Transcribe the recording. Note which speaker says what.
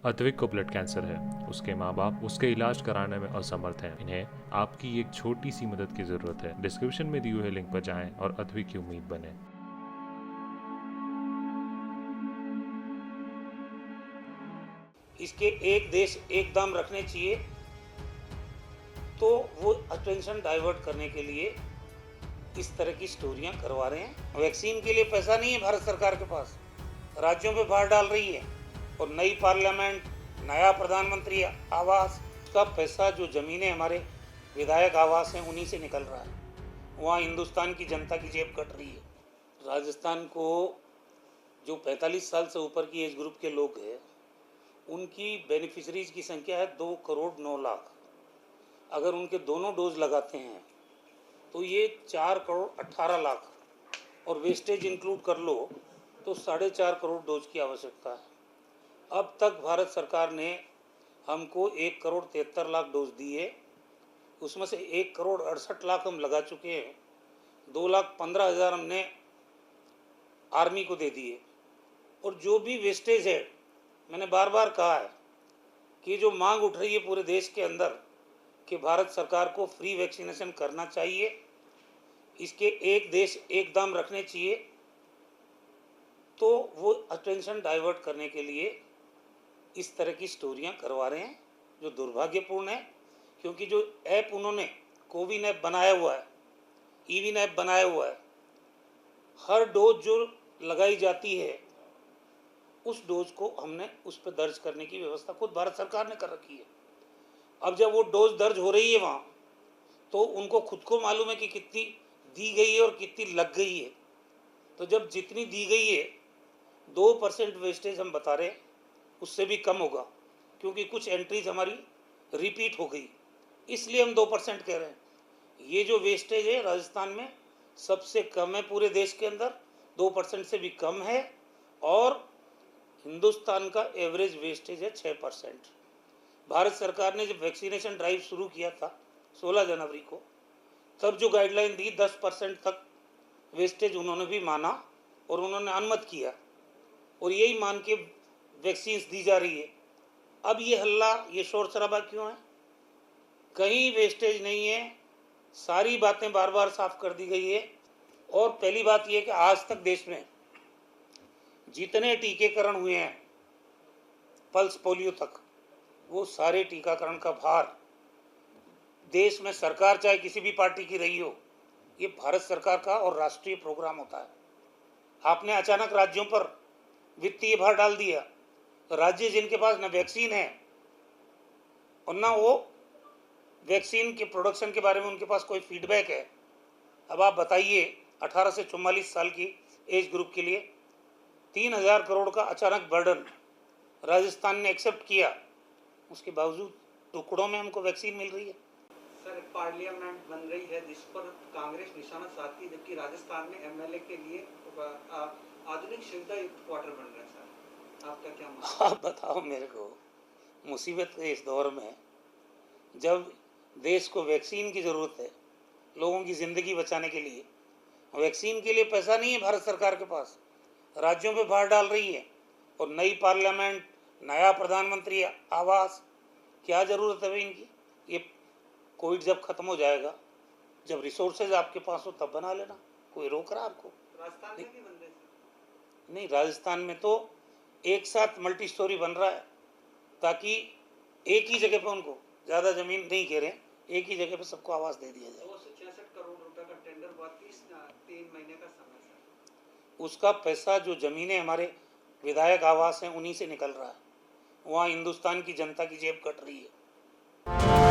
Speaker 1: अद्विक को blood cancer है। उसके माँ बाप उसके इलाज कराने में असमर्थ हैं। इन्हें आपकी एक छोटी सी मदद की जरूरत है। डिस्क्रिप्शन में दिए हुए लिंक पर जाएं और अद्विक की उम्मीद बने।
Speaker 2: इसके एक देश एक दाम रखने चाहिए, तो वो अटेंशन डाइवर्ट करने के लिए इस तरह की स्टोरियां करवा रहे हैं। वैक्सीन के लिए पैसा नहीं है भारत सरकार के पास, राज्यों पे भार डाल रही है। और नई पार्लियामेंट, नया प्रधानमंत्री आवास का पैसा, जो ज़मीनें हमारे विधायक आवास हैं उन्हीं से निकल रहा है। वहाँ हिंदुस्तान की जनता की जेब कट रही है। राजस्थान को जो 45 साल से ऊपर की एज ग्रुप के लोग हैं, उनकी बेनिफिशरीज की संख्या है 2,09,00,000। अगर उनके दोनों डोज लगाते हैं तो ये 4,18,00,000, और वेस्टेज इंक्लूड कर लो तो 4.5 करोड़ डोज की आवश्यकता है। अब तक भारत सरकार ने हमको 1,73,00,000 डोज दिए, उसमें से 1,68,00,000 हम लगा चुके हैं। 2,15,000 हमने आर्मी को दे दिए। और जो भी वेस्टेज है, मैंने बार बार कहा है कि जो मांग उठ रही है पूरे देश के अंदर कि भारत सरकार को फ्री वैक्सीनेशन करना चाहिए, इसके एक देश एक दाम रखने चाहिए, तो वो अटेंशन डाइवर्ट करने के लिए इस तरह की स्टोरियां करवा रहे हैं, जो दुर्भाग्यपूर्ण है। क्योंकि जो ऐप उन्होंने कोविन ऐप बनाया हुआ है, ईविन ऐप बनाया हुआ है, हर डोज जो लगाई जाती है उस डोज को हमने उस पर दर्ज करने की व्यवस्था खुद भारत सरकार ने कर रखी है। अब जब वो डोज दर्ज हो रही है वहाँ, तो उनको खुद को मालूम है कि कितनी दी गई है और कितनी लग गई है। तो जब जितनी दी गई है, 2% वेस्टेज हम बता रहे हैं, उससे भी कम होगा, क्योंकि कुछ एंट्रीज हमारी रिपीट हो गई, इसलिए हम 2% कह रहे हैं। ये जो वेस्टेज है राजस्थान में सबसे कम है पूरे देश के अंदर, 2% से भी कम है। और हिंदुस्तान का एवरेज वेस्टेज है 6%। भारत सरकार ने जब वैक्सीनेशन ड्राइव शुरू किया था 16 जनवरी को, तब जो गाइडलाइन दी 10% तक वेस्टेज उन्होंने भी माना और उन्होंने अनुमत किया, और यही मान के वैक्सीन्स दी जा रही है। अब ये हल्ला, ये शोर शराबा क्यों है? कहीं वेस्टेज नहीं है, सारी बातें बार बार साफ कर दी गई है। और पहली बात यह कि आज तक देश में जितने टीकाकरण हुए हैं पल्स पोलियो तक, वो सारे टीकाकरण का भार देश में, सरकार चाहे किसी भी पार्टी की रही हो, ये भारत सरकार का और राष्ट्रीय प्रोग्राम होता है। आपने अचानक राज्यों पर वित्तीय भार डाल दिया, तो राज्य जिनके पास न वैक्सीन है और ना वो वैक्सीन के प्रोडक्शन के बारे में उनके पास कोई फीडबैक है। अब आप बताइए, 18 से 44 साल की एज ग्रुप के लिए 3,000 करोड़ का अचानक बर्डन राजस्थान ने एक्सेप्ट किया, उसके बावजूद टुकड़ों में हमको वैक्सीन मिल रही है।
Speaker 3: सर, पार्लियामेंट बन रही है जिस पर कांग्रेस निशाना साधती है, जबकि राजस्थान में एमएलए के लिए आधुनिक सुविधा युक्त क्वार्टर बन रहा है। सर, आपका क्या मानना है?
Speaker 2: आप बताओ मेरे को, मुसीबत के इस दौर में जब देश को वैक्सीन की ज़रूरत है, लोगों की ज़िंदगी बचाने के लिए, वैक्सीन के लिए पैसा नहीं है भारत सरकार के पास, राज्यों पे भार डाल रही है। और नई पार्लियामेंट, नया प्रधानमंत्री आवास, क्या ज़रूरत है इनकी? ये कोविड जब ख़त्म हो जाएगा, जब रिसोर्सेज आपके पास हो तब बना लेना, कोई रोक रहा आपको?
Speaker 3: राजस्थान में भी बन रहे हैं।
Speaker 2: नहीं, राजस्थान में तो एक साथ मल्टी स्टोरी बन रहा है, ताकि एक ही जगह पे, उनको ज़्यादा ज़मीन नहीं कह रहे हैं, एक ही जगह पे सबको आवास दे दिया जाए।
Speaker 3: 266 करोड़ रुपए का टेंडर हुआ, 3 महीने का समय। सर,
Speaker 2: उसका पैसा, जो ज़मीनें हमारे विधायक आवास हैं उन्हीं से निकल रहा है। वहाँ हिंदुस्तान की जनता की जेब कट रही है।